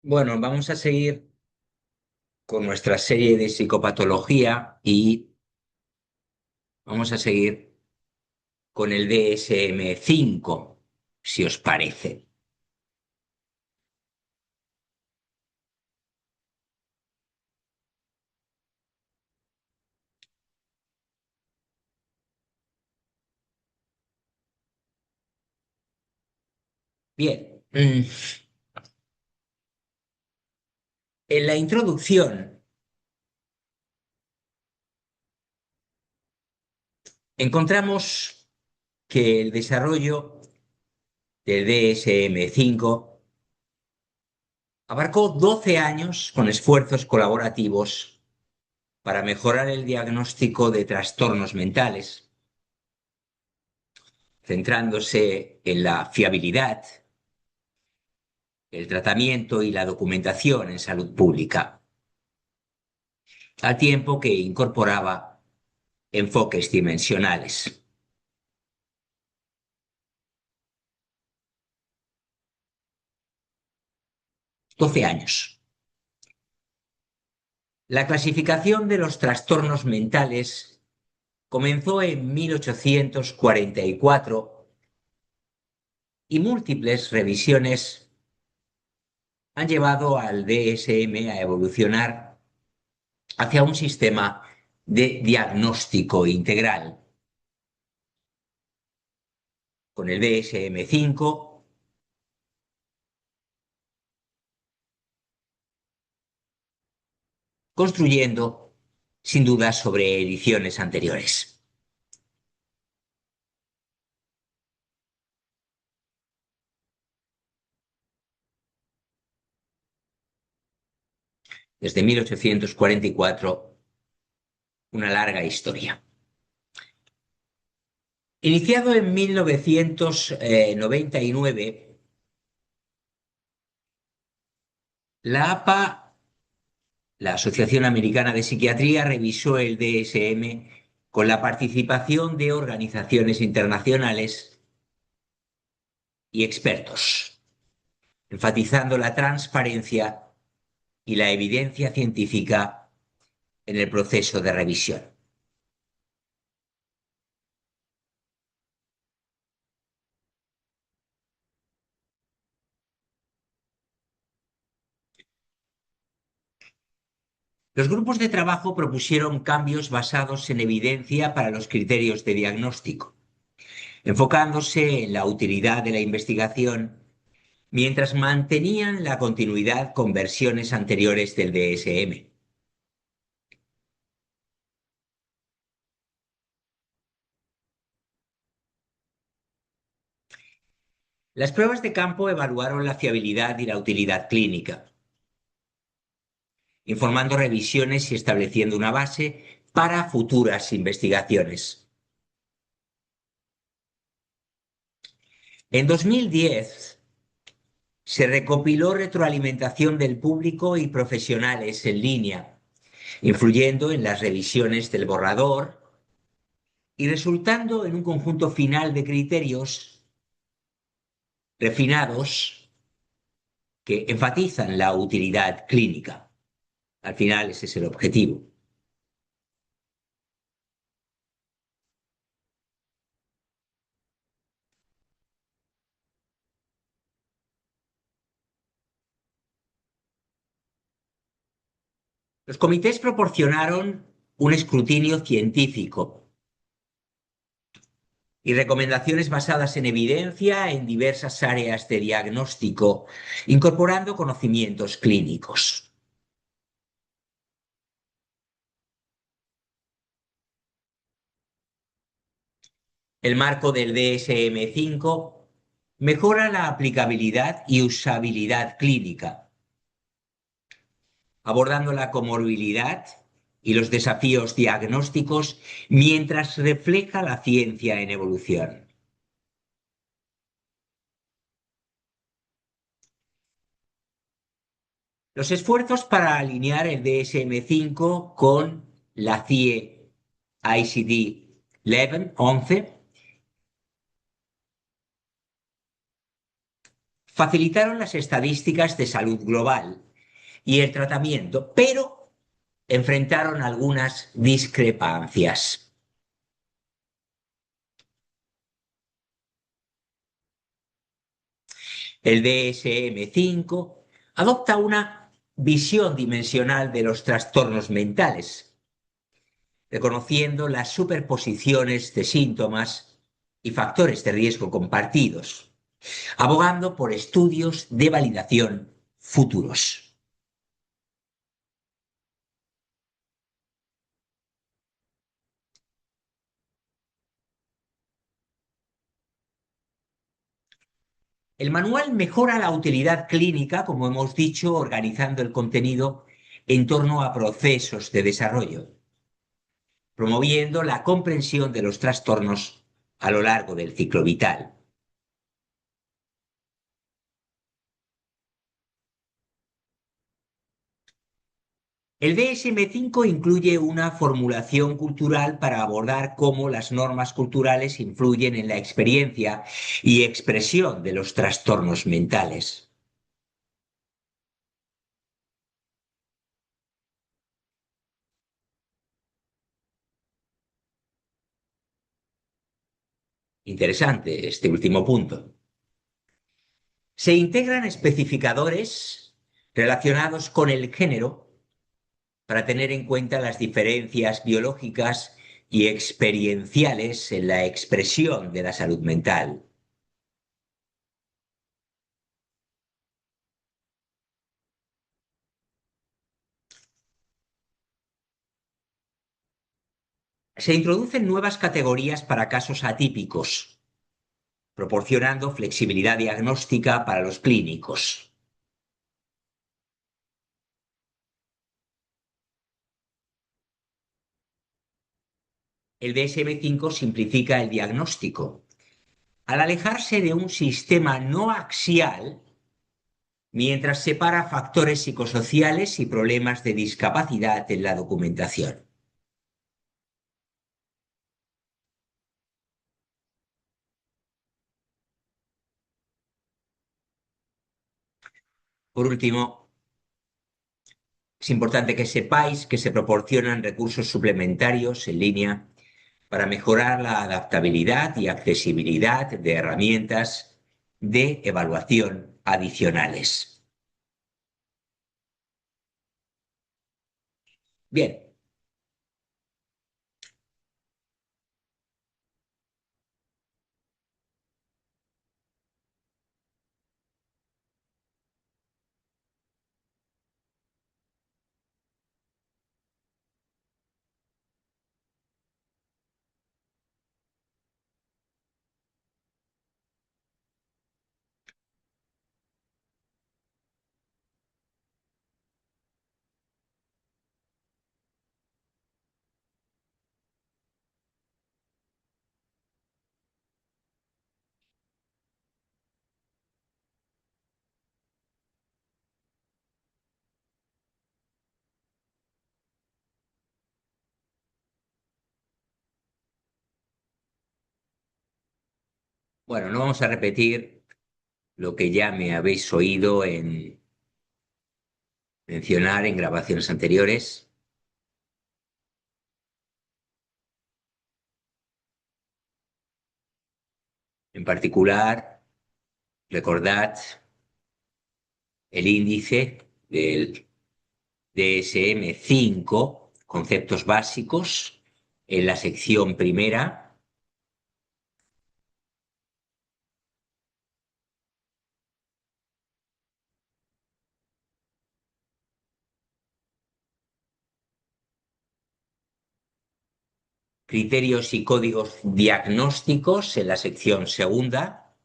Bueno, vamos a seguir con nuestra serie de psicopatología y vamos a seguir con el DSM-5, si os parece. Bien, en la introducción encontramos que el desarrollo del DSM-5 abarcó 12 años con esfuerzos colaborativos para mejorar el diagnóstico de trastornos mentales, centrándose en la fiabilidad, el tratamiento y la documentación en salud pública, al tiempo que incorporaba enfoques dimensionales. 12 años. La clasificación de los trastornos mentales comenzó en 1844 y múltiples revisiones han llevado al DSM a evolucionar hacia un sistema de diagnóstico integral. Con el DSM-5 construyendo, sin duda, sobre ediciones anteriores. Desde 1844, una larga historia. Iniciado en 1999, la APA, la Asociación Americana de Psiquiatría, revisó el DSM con la participación de organizaciones internacionales y expertos, enfatizando la transparencia y la evidencia científica en el proceso de revisión. Los grupos de trabajo propusieron cambios basados en evidencia para los criterios de diagnóstico, enfocándose en la utilidad de la investigación mientras mantenían la continuidad con versiones anteriores del DSM. Las pruebas de campo evaluaron la fiabilidad y la utilidad clínica, informando revisiones y estableciendo una base para futuras investigaciones. En 2010 se recopiló retroalimentación del público y profesionales en línea, influyendo en las revisiones del borrador y resultando en un conjunto final de criterios refinados que enfatizan la utilidad clínica. Al final ese es el objetivo. Los comités proporcionaron un escrutinio científico y recomendaciones basadas en evidencia en diversas áreas de diagnóstico, incorporando conocimientos clínicos. El marco del DSM-5 mejora la aplicabilidad y usabilidad clínica, abordando la comorbilidad y los desafíos diagnósticos mientras refleja la ciencia en evolución. Los esfuerzos para alinear el DSM-5 con la CIE ICD-11 facilitaron las estadísticas de salud global y el tratamiento, pero enfrentaron algunas discrepancias. El DSM-5 adopta una visión dimensional de los trastornos mentales, reconociendo las superposiciones de síntomas y factores de riesgo compartidos, abogando por estudios de validación futuros. El manual mejora la utilidad clínica, como hemos dicho, organizando el contenido en torno a procesos de desarrollo, promoviendo la comprensión de los trastornos a lo largo del ciclo vital. El DSM-5 incluye una formulación cultural para abordar cómo las normas culturales influyen en la experiencia y expresión de los trastornos mentales. Interesante este último punto. Se integran especificadores relacionados con el género para tener en cuenta las diferencias biológicas y experienciales en la expresión de la salud mental. Se introducen nuevas categorías para casos atípicos, proporcionando flexibilidad diagnóstica para los clínicos. El DSM-5 simplifica el diagnóstico al alejarse de un sistema no axial mientras separa factores psicosociales y problemas de discapacidad en la documentación. Por último, es importante que sepáis que se proporcionan recursos suplementarios en línea para mejorar la adaptabilidad y accesibilidad de herramientas de evaluación adicionales. Bien, bueno, no vamos a repetir lo que ya me habéis oído mencionar en grabaciones anteriores. En particular, recordad el índice del DSM-5, conceptos básicos, en la sección primera. Criterios y códigos diagnósticos en la sección segunda.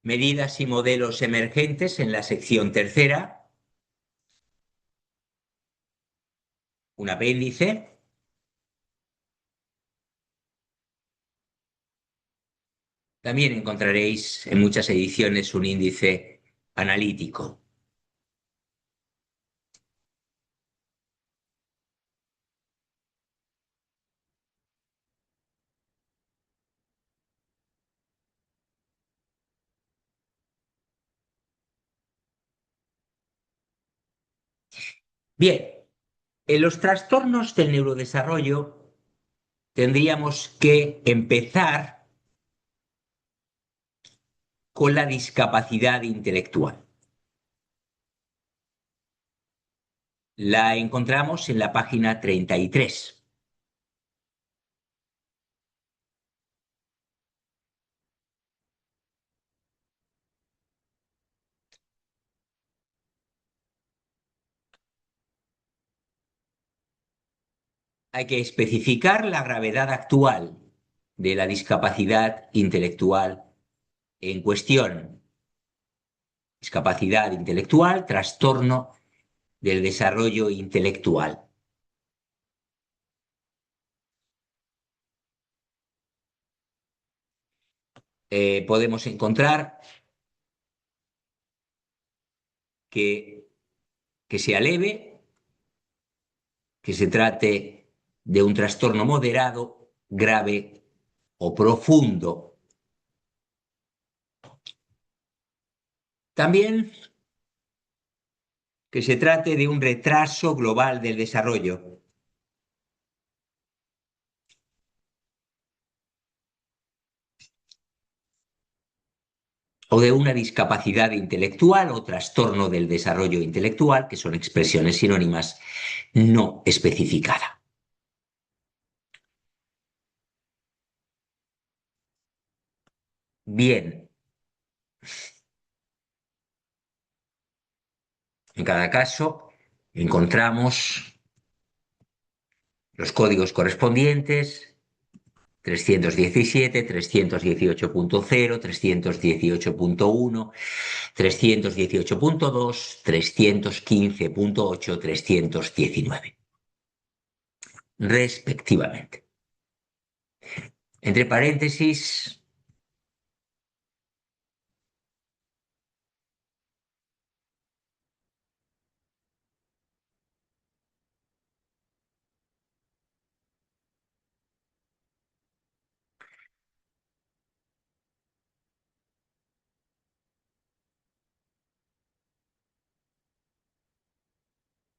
Medidas y modelos emergentes en la sección tercera. Un apéndice. También encontraréis en muchas ediciones un índice analítico. Bien, en los trastornos del neurodesarrollo tendríamos que empezar con la discapacidad intelectual. La encontramos en la página 33. Hay que especificar la gravedad actual de la discapacidad intelectual en cuestión. Discapacidad intelectual, trastorno del desarrollo intelectual. Podemos encontrar que, que sea leve, que se trate de un trastorno moderado, grave o profundo. También que se trate de un retraso global del desarrollo. O de una discapacidad intelectual o trastorno del desarrollo intelectual, que son expresiones sinónimas no especificadas. Bien, en cada caso encontramos los códigos correspondientes: 317, 318.0, 318.1, 318.2, 315.8, 319, respectivamente. Entre paréntesis,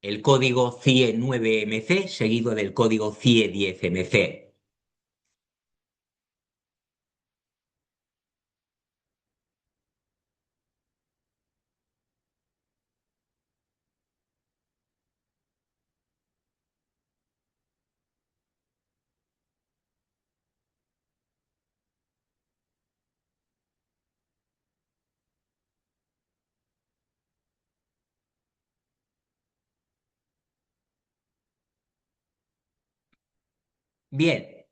el código CIE 9MC seguido del código CIE 10MC. Bien,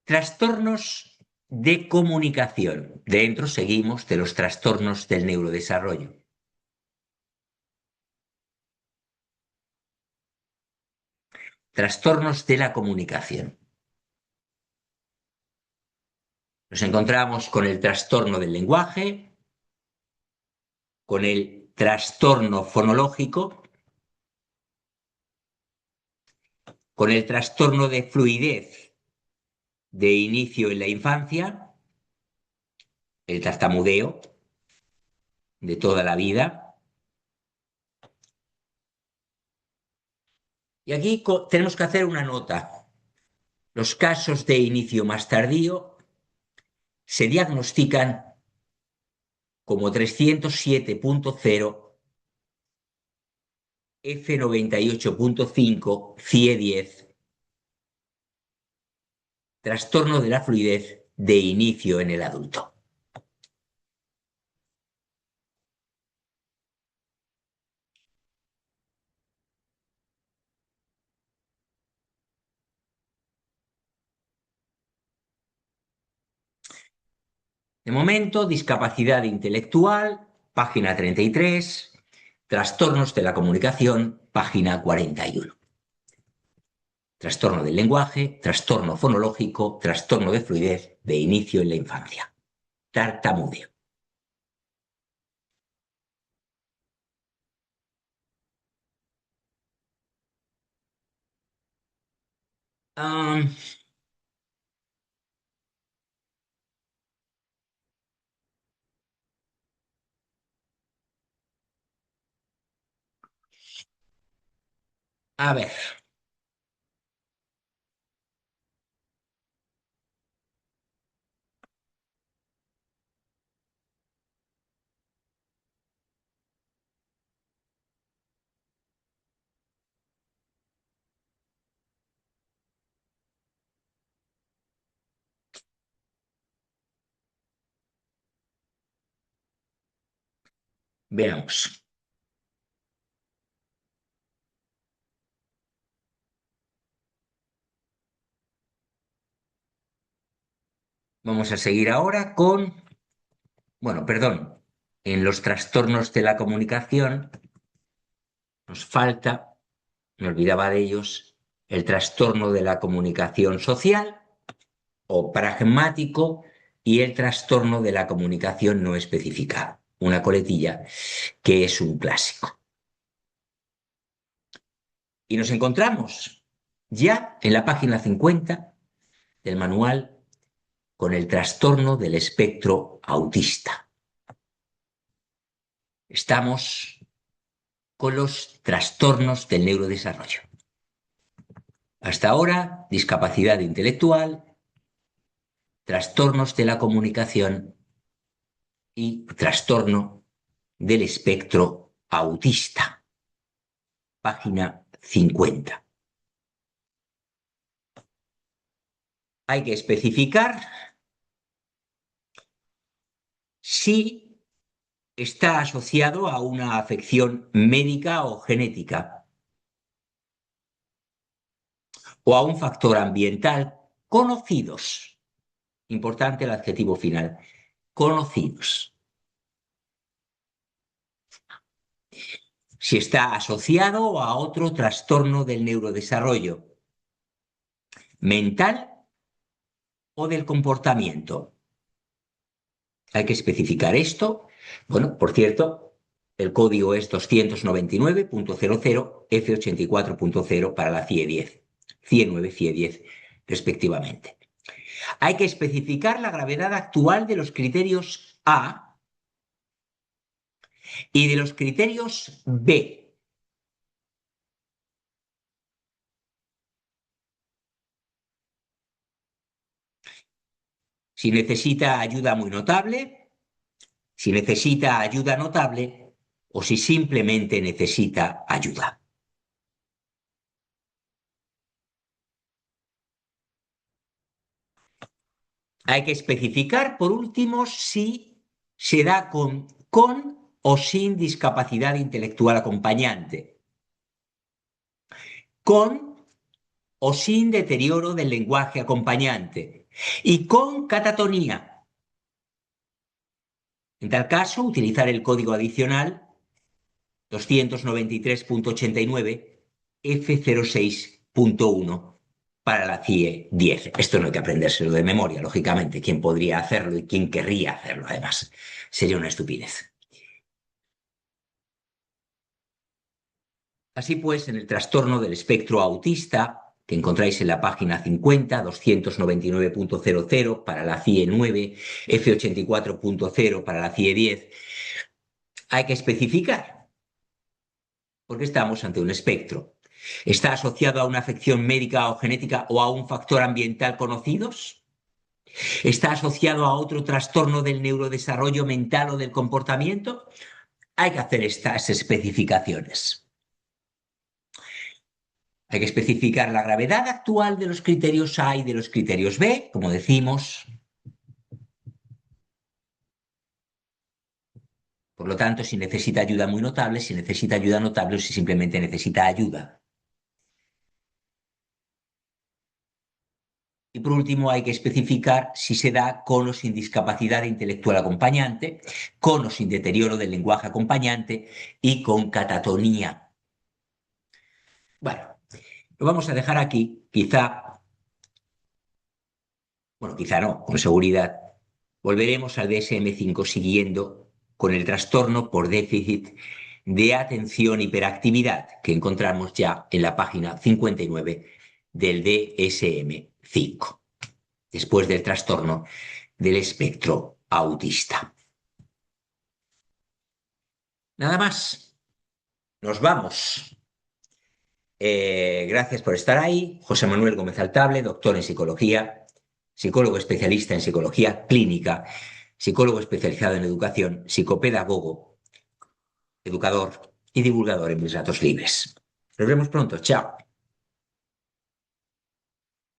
trastornos de comunicación. Dentro seguimos de los trastornos del neurodesarrollo. Trastornos de la comunicación. Nos encontramos con el trastorno del lenguaje, con el trastorno fonológico, con el trastorno de fluidez de inicio en la infancia, el tartamudeo de toda la vida. Y aquí tenemos que hacer una nota. Los casos de inicio más tardío se diagnostican como 307.0, F98.5, CIE10, trastorno de la fluidez de inicio en el adulto. De momento, discapacidad intelectual, página 33, trastornos de la comunicación, página 41. Trastorno del lenguaje, trastorno fonológico, trastorno de fluidez de inicio en la infancia. Tartamudeo. Um, A ver, veamos. Vamos a seguir ahora con, bueno, perdón, en los trastornos de la comunicación nos falta, me olvidaba de ellos, el trastorno de la comunicación social o pragmático y el trastorno de la comunicación no especificada, una coletilla que es un clásico. Y nos encontramos ya en la página 50 del manual con el trastorno del espectro autista. Estamos con los trastornos del neurodesarrollo. Hasta ahora, discapacidad intelectual, trastornos de la comunicación y trastorno del espectro autista. Página 50. Hay que especificar si está asociado a una afección médica o genética o a un factor ambiental conocidos. Importante el adjetivo final. Conocidos. Si está asociado a otro trastorno del neurodesarrollo mental o del comportamiento. Hay que especificar esto. Bueno, por cierto, el código es 299.00 F84.0 para la CIE 10, CIE 9, CIE 10, respectivamente. Hay que especificar la gravedad actual de los criterios A y de los criterios B. Si necesita ayuda muy notable, si necesita ayuda notable o si simplemente necesita ayuda. Hay que especificar, por último, si se da con o sin discapacidad intelectual acompañante, con o sin deterioro del lenguaje acompañante y con catatonía. En tal caso, utilizar el código adicional 293.89 F06.1 para la CIE 10. Esto no hay que aprendérselo de memoria, lógicamente. ¿Quién podría hacerlo y quién querría hacerlo, además? Sería una estupidez. Así pues, en el trastorno del espectro autista, que encontráis en la página 50, 299.00 para la CIE 9, F84.0 para la CIE 10, hay que especificar, porque estamos ante un espectro. ¿Está asociado a una afección médica o genética o a un factor ambiental conocidos? ¿Está asociado a otro trastorno del neurodesarrollo mental o del comportamiento? Hay que hacer estas especificaciones. Hay que especificar la gravedad actual de los criterios A y de los criterios B, como decimos. Por lo tanto, si necesita ayuda muy notable, si necesita ayuda notable o si simplemente necesita ayuda. Y por último, hay que especificar si se da con o sin discapacidad intelectual acompañante, con o sin deterioro del lenguaje acompañante y con catatonía. Bueno, lo vamos a dejar aquí. Quizá no, con seguridad. Volveremos al DSM-5 siguiendo con el trastorno por déficit de atención hiperactividad que encontramos ya en la página 59 del DSM-5, después del trastorno del espectro autista. Nada más, nos vamos. Gracias por estar ahí. José Manuel Gómez Altable, doctor en psicología, psicólogo especialista en psicología clínica, psicólogo especializado en educación, psicopedagogo, educador y divulgador en mis ratos libres. Nos vemos pronto. Chao.